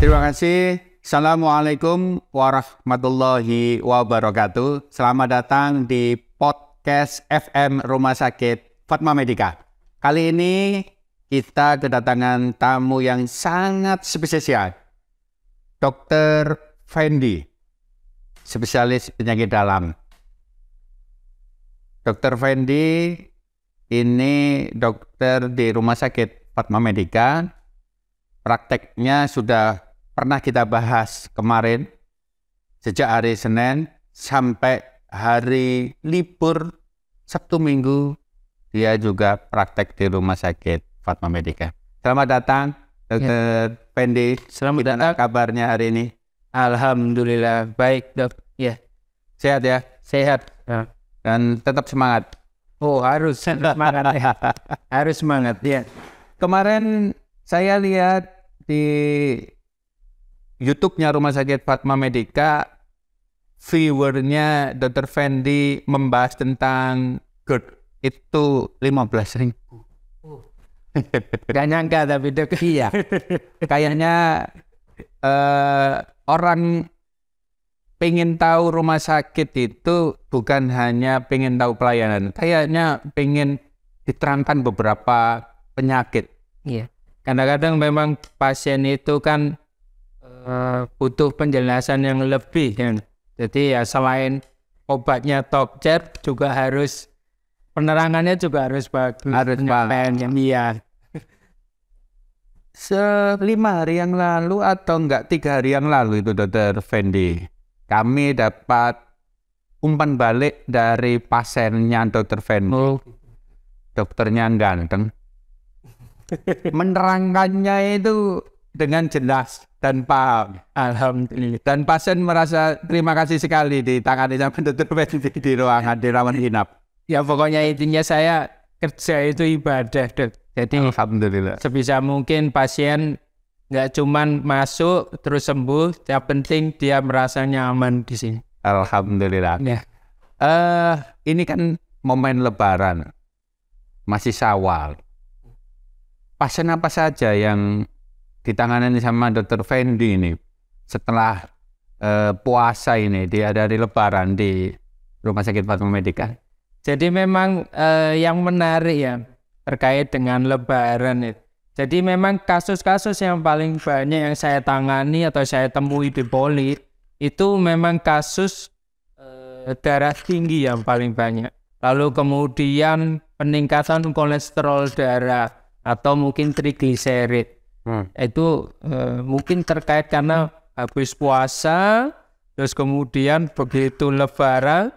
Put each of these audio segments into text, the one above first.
Terima kasih. Assalamualaikum warahmatullahi wabarakatuh. Selamat datang di podcast FM Rumah Sakit Fatma Medica. Kali ini kita kedatangan tamu yang sangat spesial. Dr. Fendi, spesialis penyakit dalam. Dr. Fendi ini dokter di Rumah Sakit Fatma Medica. Prakteknya sudah pernah kita bahas kemarin, sejak hari Senin sampai hari libur Sabtu Minggu, dia juga praktek di Rumah Sakit Fatma Medica. Selamat datang, Dr. Fendi. Selamat datang. Kabarnya hari ini? Alhamdulillah baik, Dok. Ya, Sehat ya? sehat. Ya. Dan tetap semangat. Oh, harus semangat ya. Harus semangat ya. Kemarin saya lihat di YouTube-nya Rumah Sakit Fatma Medica, viewernya Dr. Fendi membahas tentang GERD itu 15.000. Gak nyangka tapi, Dok. Iya, kayaknya orang pengen tahu rumah sakit itu bukan hanya pengen tahu pelayanan, kayaknya pengen diterangkan beberapa penyakit. Iya. Kadang-kadang memang pasien itu kan butuh penjelasan yang lebih ya. Jadi ya selain obatnya tokcer juga harus penerangannya juga harus bagus. Harus penyampaiannya. Iya. 5 hari yang lalu atau enggak 3 hari yang lalu itu Dr. Fendi, kami dapat umpan balik dari pasiennya Dr. Fendi. Oh. Dokternya ganteng. Menerangkannya itu dengan jelas dan paham. Alhamdulillah. Dan pasien merasa terima kasih sekali ditangani sama Dr. Fendi di ruangan di rawat inap. Ya pokoknya intinya saya kerja itu ibadah, Dok. Jadi Alhamdulillah. sebisa mungkin pasien nggak cuman masuk terus sembuh, yang penting dia merasa nyaman di sini. Alhamdulillah. Ya. Ini kan momen Lebaran, masih Syawal. Pasien apa saja yang ditangani sama Dr. Fendi ini setelah puasa ini, dia dari Lebaran di Rumah Sakit Fatma Medica? Jadi memang yang menarik ya terkait dengan Lebaran itu. Jadi memang kasus-kasus yang paling banyak yang saya tangani atau saya temui di poli itu memang kasus darah tinggi yang paling banyak. Lalu kemudian peningkatan kolesterol darah atau mungkin trigliserid. Itu mungkin terkait karena habis puasa, terus kemudian begitu Lebaran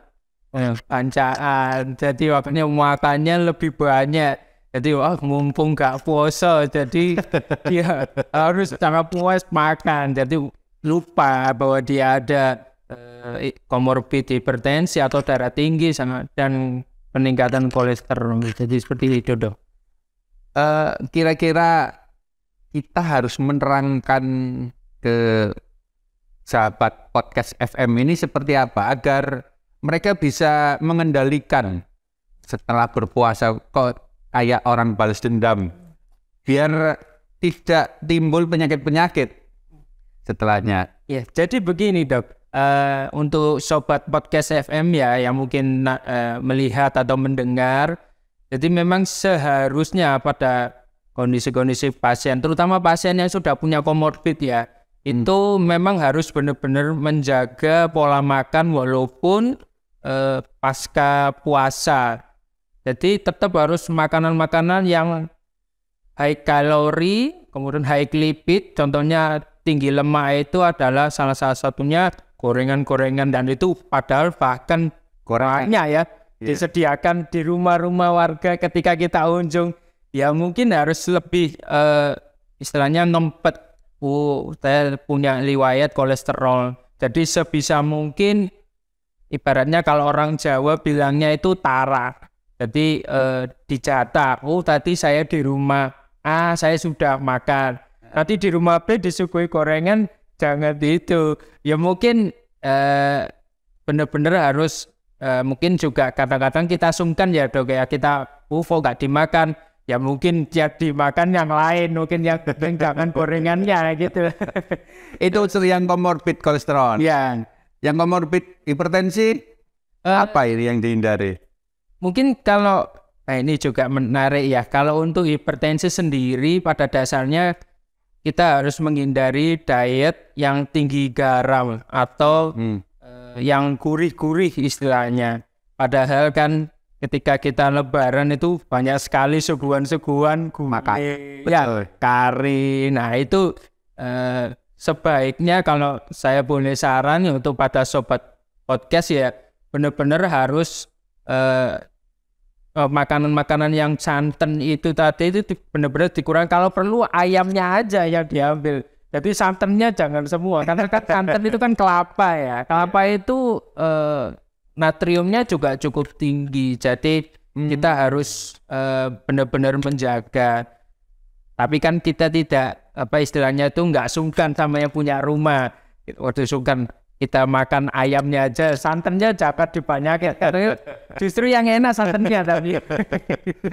pancaan, jadi makanya makannya lebih banyak. Jadi mumpung gak puasa, jadi dia harus sangat puas makan. Jadi lupa bahwa dia ada komorbid hipertensi atau darah tinggi dan peningkatan kolesterol. Jadi seperti itu, Dok. Kira-kira kita harus menerangkan ke sahabat podcast FM ini seperti apa agar mereka bisa mengendalikan setelah berpuasa kok kayak orang balas dendam, biar tidak timbul penyakit-penyakit setelahnya. Ya, jadi begini, Dok. Untuk sobat podcast FM ya yang mungkin melihat atau mendengar, jadi memang seharusnya pada kondisi-kondisi pasien, terutama pasien yang sudah punya komorbid ya, itu memang harus benar-benar menjaga pola makan walaupun pasca puasa. Jadi tetap harus makanan-makanan yang high kalori, kemudian high lipid, contohnya tinggi lemak itu adalah salah satunya gorengan-gorengan, dan itu padahal bahkan gorengannya ya disediakan di rumah-rumah warga ketika kita unjung. Ya mungkin harus lebih istilahnya ngempet, saya punya riwayat kolesterol. Jadi sebisa mungkin ibaratnya kalau orang Jawa bilangnya itu tara. Jadi dicatat, tadi saya di rumah A saya sudah makan, nanti di rumah B disuguhi gorengan, jangan itu. Ya mungkin benar-benar harus mungkin juga kadang-kadang kita sungkan ya, Dok ya, kita UFO gak dimakan, ya mungkin dimakan yang lain, mungkin yang jangan gorengannya gitu. Itu yang komorbid kolesterol. Ya. Yang komorbid hipertensi apa ini yang dihindari? Mungkin kalau ini juga menarik ya. Kalau untuk hipertensi sendiri pada dasarnya kita harus menghindari diet yang tinggi garam atau yang gurih-gurih istilahnya. Padahal kan ketika kita lebaran itu banyak sekali suguhan-suguhan makan ya, kari. Nah itu sebaiknya kalau saya boleh saran untuk pada sobat podcast ya benar-benar harus makanan-makanan yang santan itu tadi itu benar-benar dikurangi. Kalau perlu ayamnya aja yang diambil. Jadi santannya jangan semua. Karena kan santan itu kan kelapa ya. Kelapa itu natriumnya juga cukup tinggi. Jadi kita harus benar-benar menjaga. Tapi kan kita tidak istilahnya itu nggak sungkan sama yang punya rumah. Waktu sungkan kita makan ayamnya aja, santannya jangan dibanyakin. Justru yang enak santannya tapi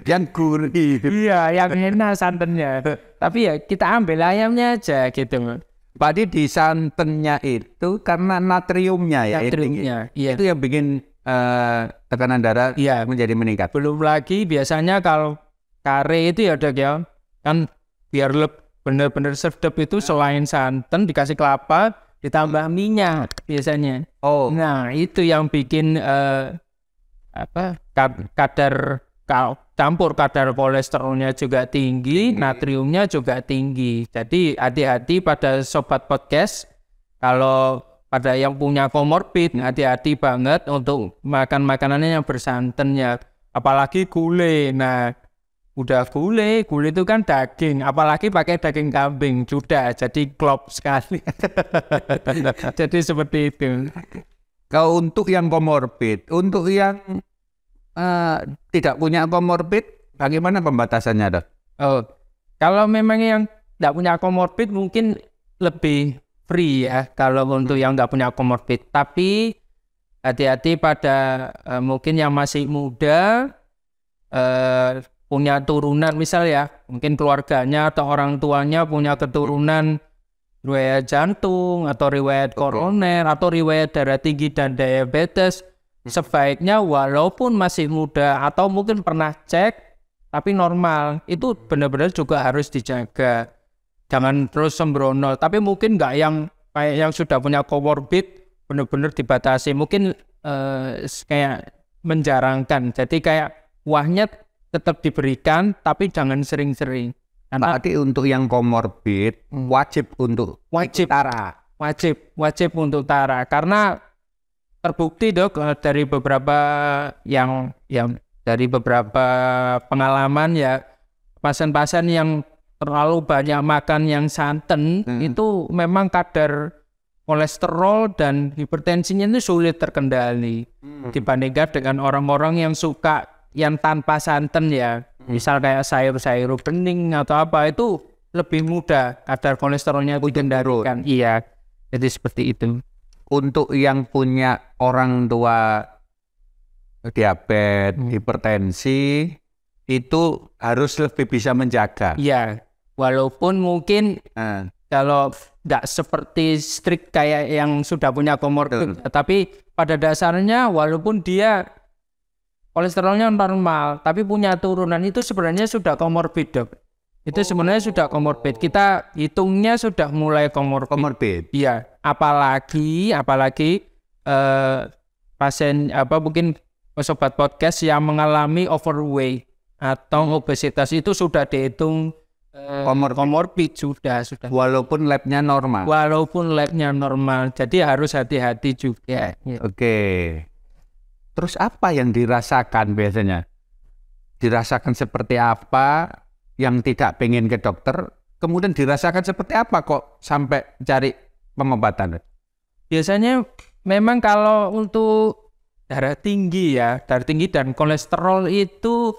yang gurih. Iya, yang enak santannya. Tapi ya kita ambil ayamnya aja gitu. Berarti di santannya itu karena natriumnya ya. Natriumnya, iya. Itu yang bikin tekanan darah menjadi meningkat. Belum lagi biasanya kalau kare itu ya Dok ya, kan biar benar-benar sedap itu selain santan dikasih kelapa ditambah minyak biasanya. Nah itu yang bikin campur kadar kolesterolnya juga tinggi, natriumnya juga tinggi. Jadi hati-hati pada sobat podcast, kalau pada yang punya komorbid hati-hati banget untuk makan makanannya yang bersantan ya, apalagi gulai. Nah udah gulai itu kan daging, apalagi pakai daging kambing, sudah jadi klop sekali. Jadi seperti itu. Kalau untuk yang komorbid, untuk yang tidak punya komorbid, bagaimana pembatasannya Dok? Kalau memang yang tidak punya komorbid mungkin lebih free ya, kalau untuk yang nggak punya komorbid. Tapi hati-hati pada mungkin yang masih muda, punya turunan misal ya, mungkin keluarganya atau orang tuanya punya keturunan riwayat jantung atau riwayat koroner atau riwayat darah tinggi dan diabetes, sebaiknya walaupun masih muda atau mungkin pernah cek tapi normal, itu benar-benar juga harus dijaga. Jangan terus sembrono, tapi mungkin nggak yang kayak yang sudah punya komorbid benar-benar dibatasi, mungkin kayak menjarangkan, jadi kayak kuahnya tetap diberikan tapi jangan sering-sering. Berarti untuk yang komorbid wajib untuk tara. Wajib untuk tara, karena terbukti Dok dari beberapa dari beberapa pengalaman ya, pasien-pasien yang terlalu banyak makan yang santan itu memang kadar kolesterol dan hipertensinya itu sulit terkendali dibandingkan dengan orang-orang yang suka yang tanpa santan ya, misal kayak sayur-sayur bening atau apa, itu lebih mudah kadar kolesterolnya dikendalikan. Iya, jadi seperti itu. Untuk yang punya orang tua diabetes, hipertensi, itu harus lebih bisa menjaga. Iya, walaupun mungkin kalau nggak seperti strict kayak yang sudah punya komorbid, tapi pada dasarnya walaupun dia kolesterolnya normal, tapi punya turunan, itu sebenarnya sudah komorbid Dok. Itu sebenarnya sudah komorbid. Kita hitungnya sudah mulai komorbid. Iya. Apalagi pasien mungkin sobat podcast yang mengalami overweight atau obesitas, itu sudah dihitung komorbid sudah. Walaupun labnya normal. Jadi harus hati-hati juga. Oke. Terus apa yang dirasakan biasanya? Dirasakan seperti apa yang tidak pengen ke dokter? Kemudian dirasakan seperti apa kok sampai cari pengobatan? Biasanya memang kalau untuk darah tinggi dan kolesterol itu,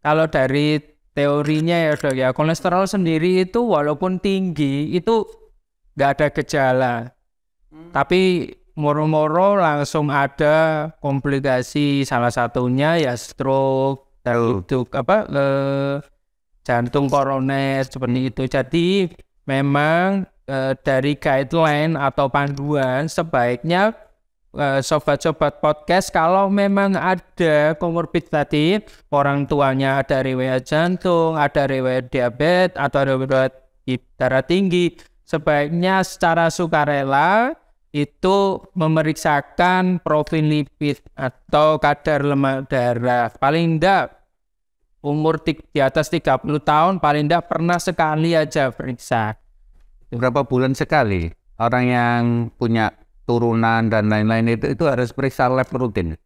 kalau dari teorinya ya Dok ya, kolesterol sendiri itu walaupun tinggi itu nggak ada gejala. Tapi moro-moro langsung ada komplikasi, salah satunya ya stroke, itu jantung koroner seperti itu. Jadi memang dari guideline atau panduan sebaiknya sobat-sobat podcast kalau memang ada komorbid tadi, orang tuanya ada riwayat jantung, ada riwayat diabetes atau ada riwayat darah tinggi, sebaiknya secara sukarela itu memeriksakan profil lipid atau kadar lemak darah. Paling enggak umur di atas 30 tahun paling enggak pernah sekali aja periksa. Berapa bulan sekali orang yang punya turunan dan lain-lain itu harus periksa lab rutin?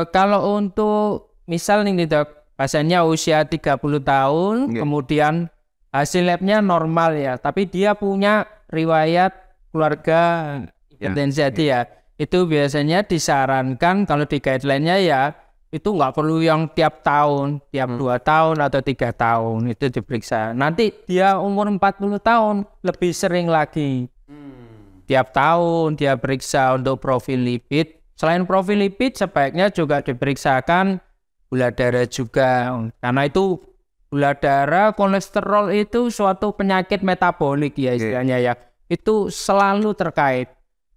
Kalau untuk misal nih dok, pasiennya usia 30 tahun, kemudian hasil labnya normal ya, tapi dia punya riwayat keluarga hipertensi ya, itu biasanya disarankan kalau di guideline-nya ya, itu nggak perlu yang tiap tahun, tiap 2 tahun atau 3 tahun itu diperiksa. Nanti dia umur 40 tahun lebih sering lagi. Tiap tahun dia periksa untuk profil lipid. Selain profil lipid sebaiknya juga diperiksakan gula darah juga. Karena itu gula darah, kolesterol itu suatu penyakit metabolik ya istilahnya ya. Itu selalu terkait.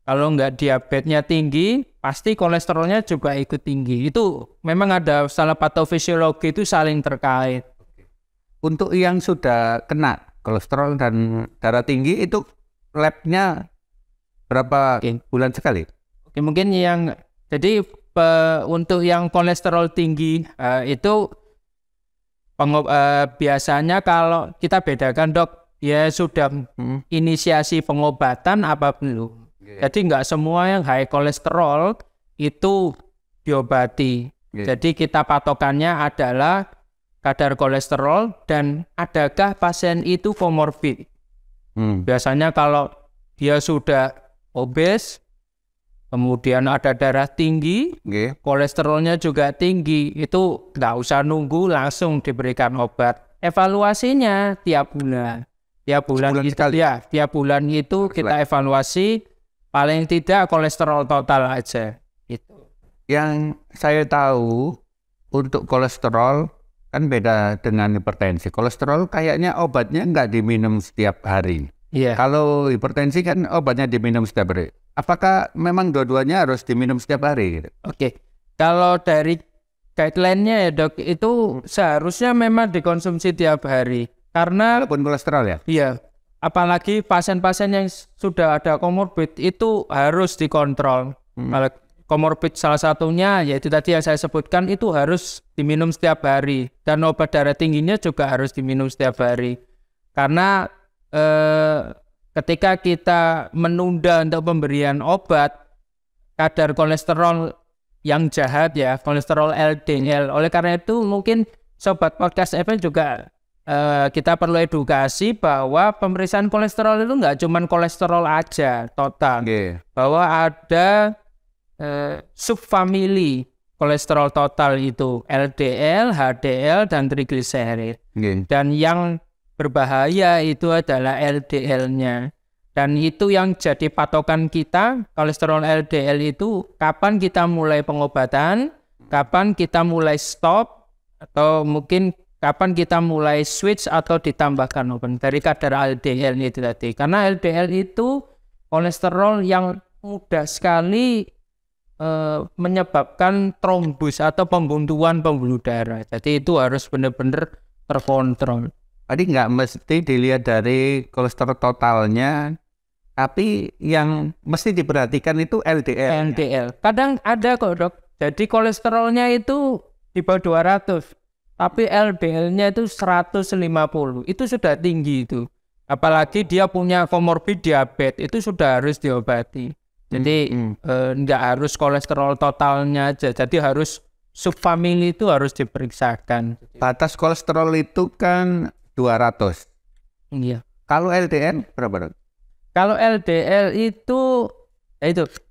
Kalau nggak diabetesnya tinggi, pasti kolesterolnya juga ikut tinggi. Itu memang ada salah patofisiologi itu saling terkait. Untuk yang sudah kena kolesterol dan darah tinggi itu labnya berapa bulan sekali? Oke, mungkin jadi untuk yang kolesterol tinggi itu biasanya kalau kita bedakan dok, ya sudah inisiasi pengobatan apa belum. Jadi nggak semua yang high kolesterol itu diobati. Jadi kita patokannya adalah kadar kolesterol dan adakah pasien itu komorbid. Biasanya kalau dia sudah obes, kemudian ada darah tinggi, kolesterolnya juga tinggi, itu nggak usah nunggu, langsung diberikan obat. Evaluasinya tiap bulan. Tiap bulan itu kita evaluasi. Paling tidak kolesterol total aja. Itu. Yang saya tahu untuk kolesterol kan beda dengan hipertensi. Kolesterol kayaknya obatnya nggak diminum setiap hari. Kalau hipertensi kan obatnya diminum setiap hari. Apakah memang dua-duanya harus diminum setiap hari? Oke. Kalau dari guideline-nya ya dok, itu seharusnya memang dikonsumsi tiap hari. Karena walaupun kolesterol ya? Iya. Apalagi pasien-pasien yang sudah ada komorbid itu harus dikontrol. Kalau komorbid salah satunya yaitu tadi yang saya sebutkan itu harus diminum setiap hari. Dan obat darah tingginya juga harus diminum setiap hari. Karena ketika kita menunda untuk pemberian obat, kadar kolesterol yang jahat ya, kolesterol LDL. Oleh karena itu mungkin sobat podcast FM juga kita perlu edukasi bahwa pemeriksaan kolesterol itu nggak cuma kolesterol aja total, bahwa ada subfamili kolesterol total itu LDL, HDL, dan trigliserid. Dan yang berbahaya itu adalah LDL-nya. Dan itu yang jadi patokan kita, kolesterol LDL itu kapan kita mulai pengobatan, kapan kita mulai stop, atau mungkin kapan kita mulai switch atau ditambahkan obat dari kadar LDL itu tadi. Karena LDL itu kolesterol yang mudah sekali menyebabkan trombus atau pembuntuan pembuluh darah. Jadi itu harus benar-benar terkontrol. Tadi nggak mesti dilihat dari kolesterol totalnya, tapi yang mesti diperhatikan itu LDL. LDL. Kadang ada kok dok. Jadi kolesterolnya itu di bawah 200. Tapi LDL-nya itu 150, itu sudah tinggi itu. Apalagi dia punya komorbid diabetes, itu sudah harus diobati. Jadi nggak harus kolesterol totalnya aja, jadi harus subfamili itu harus diperiksakan. Batas kolesterol itu kan 200. Iya. Kalau LDL berapa dok? Kalau LDL itu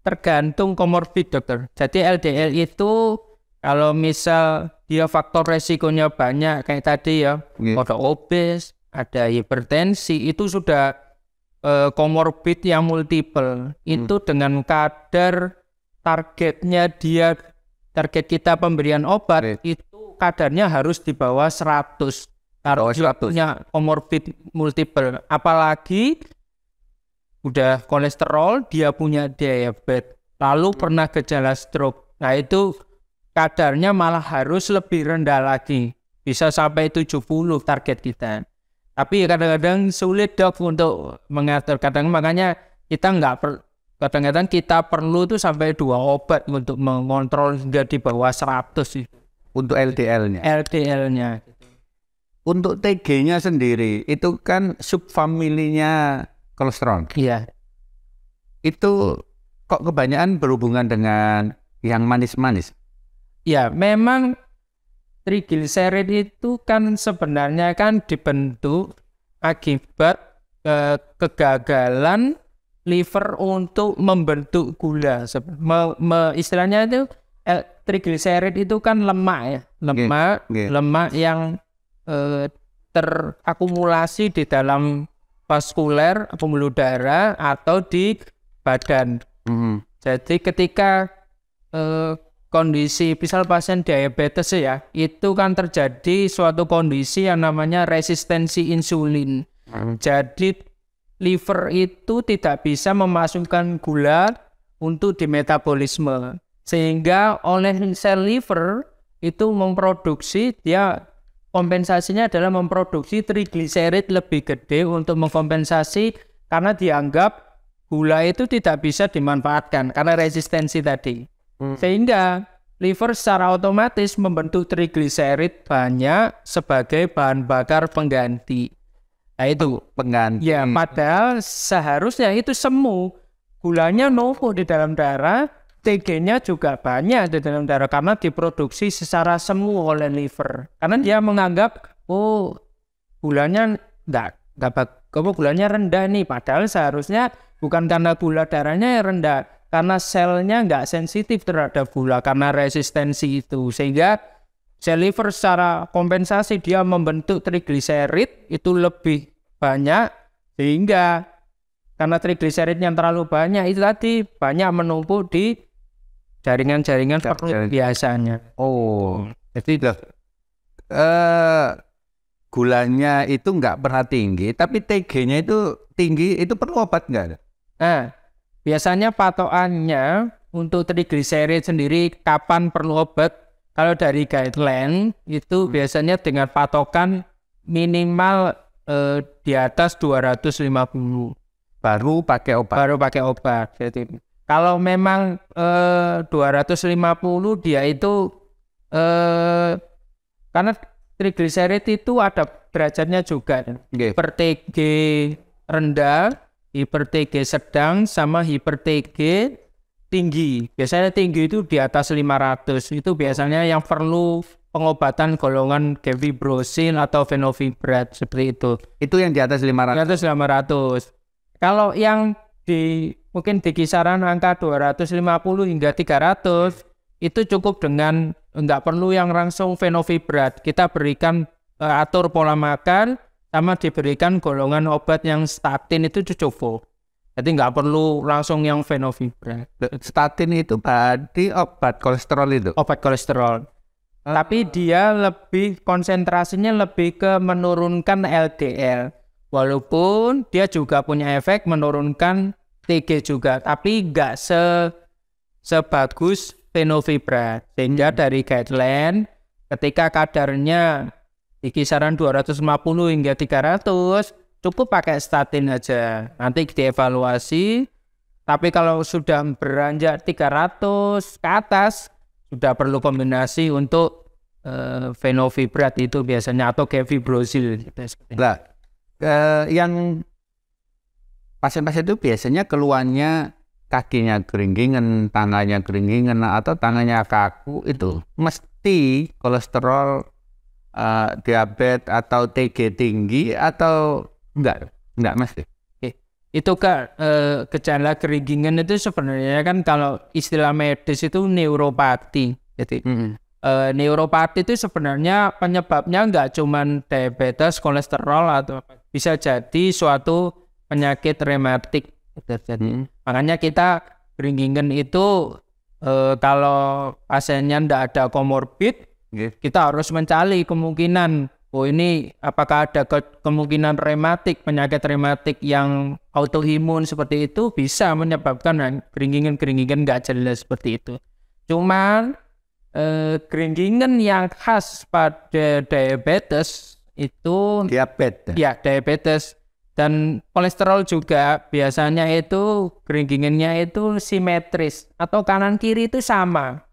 tergantung komorbid dokter. Jadi LDL itu kalau misal dia faktor resikonya banyak kayak tadi ya, ada obes, ada hipertensi, itu sudah komorbid yang multiple. Itu dengan kadar target kita pemberian obat itu kadarnya harus di bawah 100. Kalau dia punya komorbid multiple, apalagi udah kolesterol, dia punya diabetes, lalu pernah gejala stroke. Nah itu kadarnya malah harus lebih rendah lagi, bisa sampai 70 target kita. Tapi kadang-kadang sulit dok untuk mengatur. Makanya kita kadang-kadang kita perlu tuh sampai 2 obat untuk mengontrol hingga di bawah 100 itu. Untuk LDL-nya. LDL-nya. Untuk TG-nya sendiri itu kan subfamilinya kolesterol. Iya. Itu kok kebanyakan berhubungan dengan yang manis-manis? Ya, memang trigliserid itu kan sebenarnya kan dibentuk akibat kegagalan liver untuk membentuk gula. Istilahnya itu trigliserid itu kan lemak ya, lemak yang terakumulasi di dalam vaskuler, pembuluh darah atau di badan. Jadi ketika kondisi misal pasien diabetes ya, itu kan terjadi suatu kondisi yang namanya resistensi insulin. Jadi liver itu tidak bisa memasukkan gula untuk dimetabolisme, sehingga oleh sel liver itu memproduksi, dia kompensasinya adalah memproduksi trigliserid lebih gede untuk mengkompensasi karena dianggap gula itu tidak bisa dimanfaatkan karena resistensi tadi. Sehingga liver secara otomatis membentuk trigliserid banyak sebagai bahan bakar pengganti. Nah itu pengganti. Ya, padahal seharusnya itu semu. Gulanya numpuk di dalam darah, TG-nya juga banyak di dalam darah karena diproduksi secara semu oleh liver. Karena dia menganggap gulanya gulanya rendah nih, padahal seharusnya bukan karena gula darahnya yang rendah, karena selnya nggak sensitif terhadap gula karena resistensi itu, sehingga sel liver secara kompensasi dia membentuk trigliserid itu lebih banyak, sehingga karena trigliserid yang terlalu banyak itu tadi banyak menumpuk di jaringan-jaringan perut biasanya. Jadi gulanya itu nggak pernah tinggi, tapi TG-nya itu tinggi, itu perlu obat nggak? Nah, biasanya patokannya untuk trigliserid sendiri kapan perlu obat? Kalau dari guideline itu biasanya dengan patokan minimal di atas 250 baru pakai obat. Jadi kalau memang 250 dia itu karena trigliserid itu ada derajatnya juga. Hiper TG rendah, hiper TG sedang, sama hiper TG tinggi. Biasanya tinggi itu di atas 500. Itu biasanya yang perlu pengobatan golongan gevibrosin atau fenofibrat seperti itu. Itu yang di atas 500. 500. Kalau yang mungkin di kisaran angka 250 hingga 300 itu cukup dengan nggak perlu yang langsung fenofibrat. Kita berikan atur pola makan sama diberikan golongan obat yang statin itu cukup. Jadi nggak perlu langsung yang fenofibrat. Statin itu berarti obat kolesterol itu? Obat kolesterol. Tapi dia lebih konsentrasinya lebih ke menurunkan LDL. Walaupun dia juga punya efek menurunkan TG juga, tapi nggak sebagus fenofibrat. Sehingga dari guideline ketika kadarnya di kisaran 250 hingga 300 cukup pakai statin aja. Nanti dievaluasi. Tapi kalau sudah beranjak 300 ke atas sudah perlu kombinasi untuk fenofibrat itu biasanya atau gevibrosil. Lah, yang pasien-pasien itu biasanya keluhannya kakinya keringgingan, tangannya keringgingan, atau tangannya kaku, itu mesti kolesterol, diabetes atau TG tinggi atau enggak mesti. Itu gejala keringgingan itu sebenarnya kan kalau istilah medis itu neuropati. Jadi neuropati itu sebenarnya penyebabnya enggak cuman diabetes, kolesterol, atau bisa jadi suatu penyakit rematik terjadi. Makanya kita keringgingan itu kalau pasiennya enggak ada komorbid, kita harus mencari kemungkinan, oh ini apakah ada kemungkinan penyakit rematik yang autoimun seperti itu bisa menyebabkan keringgingan nggak jelas seperti itu. Cuman keringgingan yang khas pada diabetes itu diabetes dan kolesterol juga biasanya itu keringgingannya itu simetris atau kanan kiri itu sama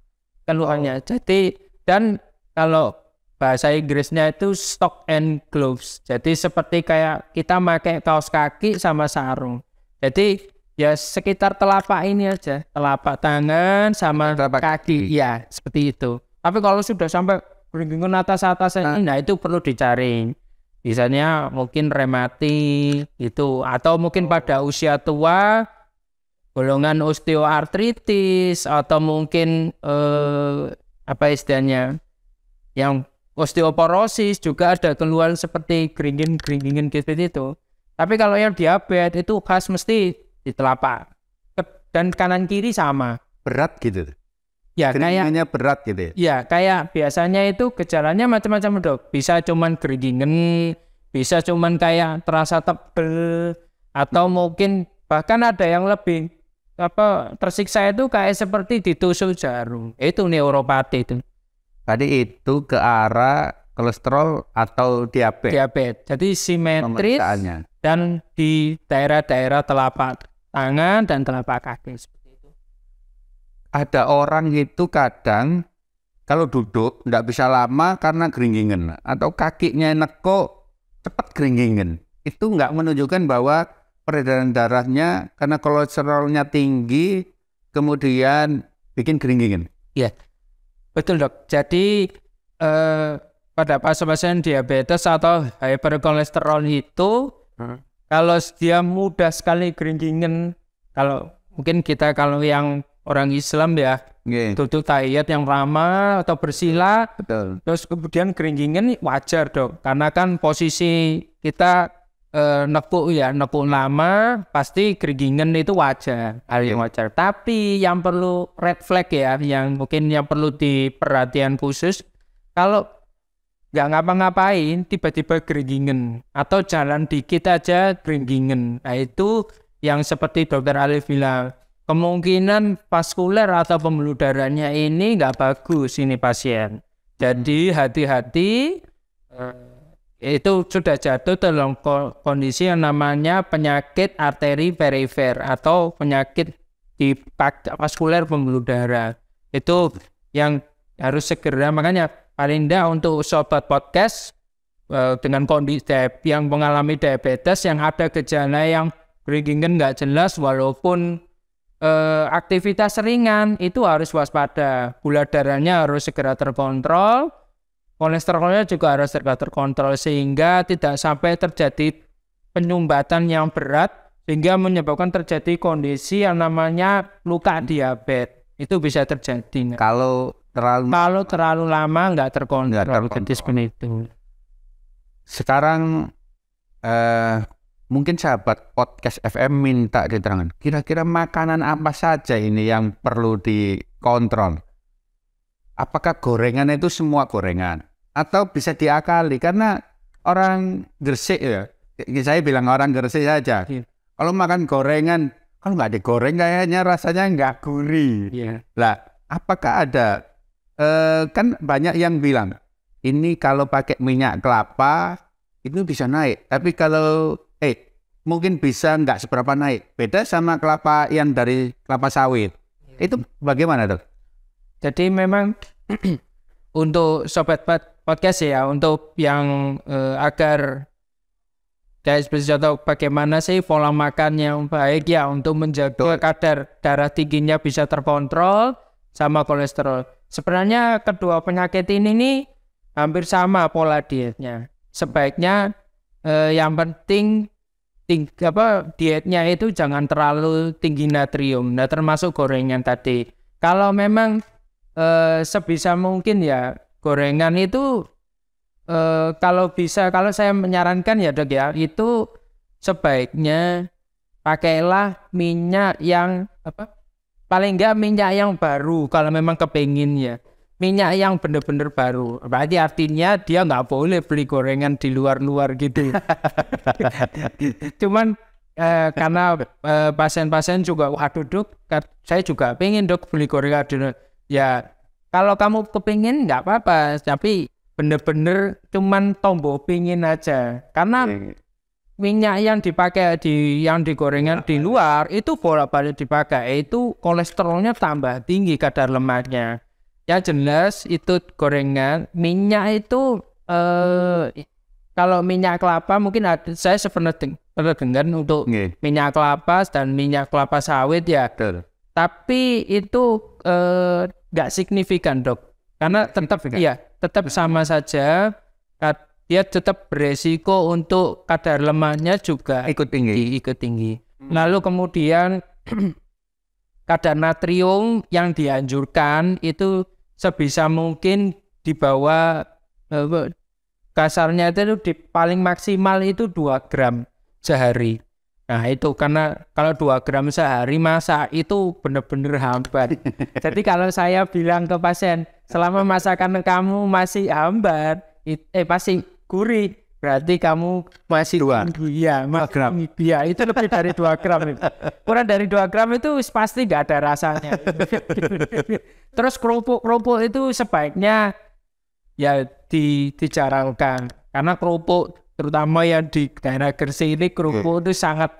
keluhannya. Jadi dan kalau bahasa Inggrisnya itu stock and gloves. Jadi seperti kayak kita pakai kaos kaki sama sarung. Jadi ya sekitar telapak ini aja, telapak tangan sama telapak kaki. Ya, seperti itu. Tapi kalau sudah sampai keringgingan atas-atasnya, nah itu perlu dicari. Misalnya mungkin rematik itu, atau mungkin pada usia tua golongan osteoartritis, atau mungkin apa istilahnya yang osteoporosis juga ada keluhan seperti keringgingan seperti itu. Tapi kalau yang diabetes itu khas mesti di telapak dan kanan kiri sama. Berat gitu. Ya keringingannya berat gitu. Ya kayak biasanya itu gejalanya macam-macam dok. Bisa cuman keringgingan, bisa cuman kayak terasa tebel, atau mungkin bahkan ada yang lebih tersiksa itu kayak seperti ditusuk jarum. Itu neuropati itu. Tadi itu ke arah kolesterol atau diabetes. Jadi simetris dan di daerah-daerah telapak tangan dan telapak kaki seperti itu. Ada orang itu kadang kalau duduk tidak bisa lama karena keringgingan, atau kakinya nekuk cepat keringgingan. Itu nggak menunjukkan bahwa peredaran darahnya karena kolesterolnya tinggi kemudian bikin keringgingan. Iya. Betul dok. Jadi pada pasien diabetes atau hiperkolesterol itu kalau dia mudah sekali keringgingan, kalau mungkin kita kalau yang orang Islam ya duduk tahiyat yang lama atau bersila, betul. Terus kemudian keringgingan wajar dok, karena kan posisi kita nekuk lama pasti keringgingan itu wajar, hal yang wajar. Tapi yang perlu red flag ya, yang mungkin yang perlu diperhatian khusus, kalau nggak ngapa-ngapain tiba-tiba keringgingan atau jalan dikit aja keringgingan, nah itu yang seperti dokter Alif bilang, kemungkinan vaskuler atau pembuluh darahnya ini nggak bagus ini pasien. Jadi hati-hati. Itu sudah jatuh dalam kondisi yang namanya penyakit arteri perifer atau penyakit di vaskuler pembuluh darah. Itu yang harus segera, makanya paling tidak untuk sobat podcast dengan kondisi yang mengalami diabetes yang ada gejala yang keringgingan nggak jelas walaupun aktivitas ringan, itu harus waspada. Gula darahnya harus segera terkontrol. Kolesterolnya juga harus terkontrol sehingga tidak sampai terjadi penyumbatan yang berat sehingga menyebabkan terjadi kondisi yang namanya luka diabetes. Itu bisa terjadi. Kalau terlalu lama nggak terkontrol. Seperti itu. Sekarang mungkin sahabat podcast FM minta keterangan. Kira-kira makanan apa saja ini yang perlu dikontrol? Apakah gorengan itu semua gorengan? Atau bisa diakali? Karena orang Gresik ya, saya bilang orang Gresik saja. Kalau makan gorengan, kalau nggak digoreng kayaknya rasanya nggak gurih. Lah, apakah ada? Kan banyak yang bilang, ini kalau pakai minyak kelapa, itu bisa naik. Tapi kalau, mungkin bisa nggak seberapa naik. Beda sama kelapa yang dari kelapa sawit. Itu bagaimana dok? Jadi memang untuk sobat podcast ya, untuk yang agar diabetes atau bagaimana sih pola makan yang baik ya untuk menjaga kadar darah tingginya bisa terkontrol sama kolesterol. Sebenarnya kedua penyakit ini nih hampir sama pola dietnya. Sebaiknya yang penting dietnya itu jangan terlalu tinggi natrium. Nah termasuk gorengan tadi. Kalau memang sebisa mungkin ya gorengan itu kalau saya menyarankan ya dok ya, itu sebaiknya pakailah minyak yang paling enggak minyak yang baru kalau memang kepengin ya. minyak yang benar-benar baru. Berarti artinya dia nggak boleh beli gorengan di luar-luar gitu. Cuman karena pasien-pasien juga, waduh dok, saya juga pengen dok beli gorengan di luar. Ya kalau kamu kepingin nggak apa-apa, tapi bener-bener cuman tombol pingin aja. Karena minyak yang dipakai yang di gorengan di luar itu bolak-balik dipakai, itu kolesterolnya tambah tinggi kadar lemaknya. Yang jelas itu gorengan, minyak itu kalau minyak kelapa mungkin saya pernah dengar untuk minyak kelapa dan minyak kelapa sawit ya. Tapi itu nggak signifikan dok, karena tetap sama saja. Dia tetap beresiko untuk kadar lemaknya juga ikut tinggi. Lalu kemudian kadar natrium yang dianjurkan itu sebisa mungkin di bawah, kasarnya itu paling maksimal itu 2 gram sehari. Nah itu karena kalau 2 gram sehari masa itu benar-benar hambar. Jadi kalau saya bilang ke pasien, selama masakan kamu masih hambar, pasti gurih, berarti kamu masih 2 gram. Iya, itu lebih dari 2 gram. Kurang dari 2 gram itu pasti nggak ada rasanya. Terus kerupuk itu sebaiknya ya dijarangkan, karena kerupuk terutama yang di daerah Gresik ini kerupuk itu sangat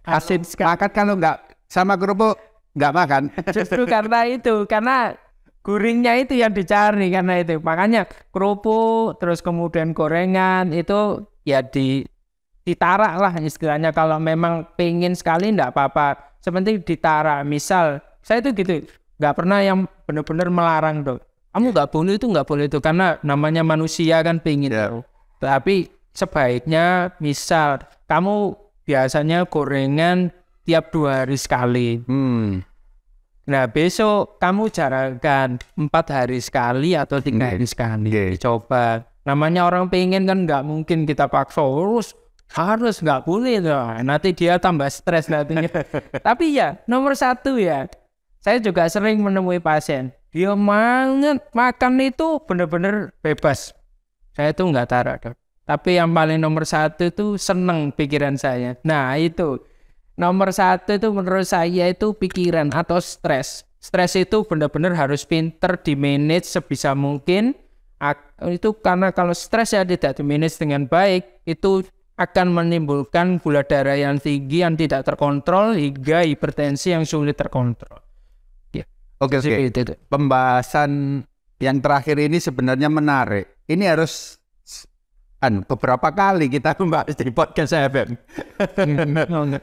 asin sekali. Makan kalau nggak sama kerupuk nggak makan. Justru karena gurihnya itu yang dicari, karena itu makanya kerupuk terus kemudian gorengan itu ya ditarak lah istilahnya. Kalau memang pengen sekali nggak apa-apa, sepenting ditarak. Misal saya itu gitu, nggak pernah yang benar-benar melarang dok, kamu nggak boleh itu, karena namanya manusia kan pengen. Tapi sebaiknya misal kamu biasanya gorengan tiap 2 hari sekali. Nah besok kamu jarangkan 4 hari sekali atau 3 hari sekali. Coba. Namanya orang pengen kan, nggak mungkin kita paksa harus nggak boleh loh. Nanti dia tambah stres nantinya. Tapi ya nomor 1 ya, saya juga sering menemui pasien, dia makan itu benar-benar bebas. Saya tuh nggak tarak dok. Tapi yang paling nomor 1 itu seneng pikiran saya. Nah itu nomor 1 itu menurut saya itu pikiran atau stres. Stres itu benar-benar harus pinter di-manage sebisa mungkin. Itu karena kalau stres ya tidak di-manage dengan baik, itu akan menimbulkan gula darah yang tinggi yang tidak terkontrol hingga hipertensi yang sulit terkontrol. Ya. Oke. Pembahasan yang terakhir ini sebenarnya menarik. Ini harus beberapa kali kita membahas di podcast FM.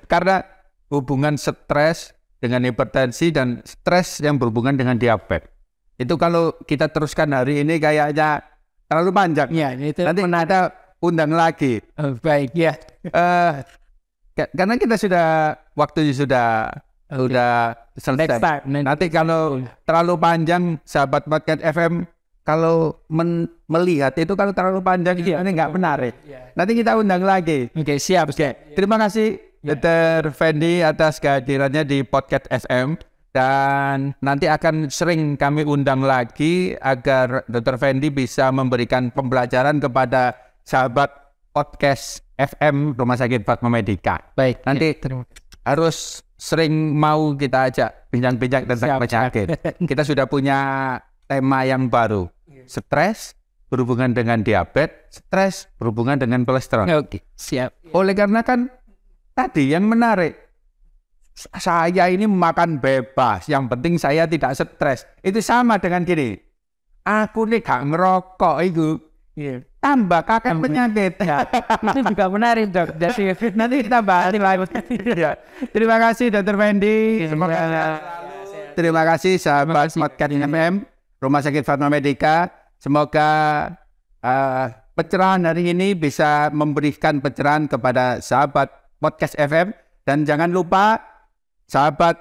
Karena hubungan stres dengan hipertensi dan stres yang berhubungan dengan diabetes. Itu kalau kita teruskan hari ini kayaknya terlalu panjang. Ya, itu nanti kita undang lagi. Baik ya. Karena kita waktunya sudah selesai. Nanti kalau terlalu panjang, sahabat podcast FM, kalau melihat itu kalau terlalu panjang ini nggak menarik. Nanti kita undang lagi. Oke, siap. Terima kasih Dr. Fendi atas kehadirannya di podcast FM, dan nanti akan sering kami undang lagi agar Dr. Fendi bisa memberikan pembelajaran kepada sahabat podcast FM Rumah Sakit Fatma Medika. Baik. Nanti harus sering mau kita ajak bincang-bincang tentang penyakit. Kita sudah punya tema yang baru. Stres berhubungan dengan diabetes, stres berhubungan dengan kolesterol. Oke, siap. Oleh karena kan tadi yang menarik, saya ini makan bebas, yang penting saya tidak stres. Itu sama dengan gini, aku nih gak ngerokok itu, tambah kakek penyakit. Itu juga menarik dok. Jadi nanti kita bahas lagi. Terima kasih Dr. Fendi. Terima kasih sahabat podcast FM Rumah Sakit Fatma Medika. Semoga pencerahan hari ini bisa memberikan pencerahan kepada sahabat podcast FM. Dan jangan lupa sahabat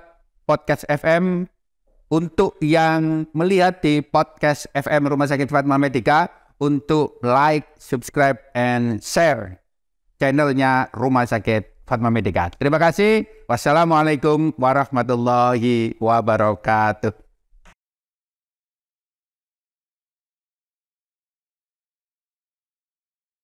podcast FM, untuk yang melihat di podcast FM Rumah Sakit Fatma Medika, untuk like, subscribe, and share channelnya Rumah Sakit Fatma Medika. Terima kasih. Wassalamualaikum warahmatullahi wabarakatuh.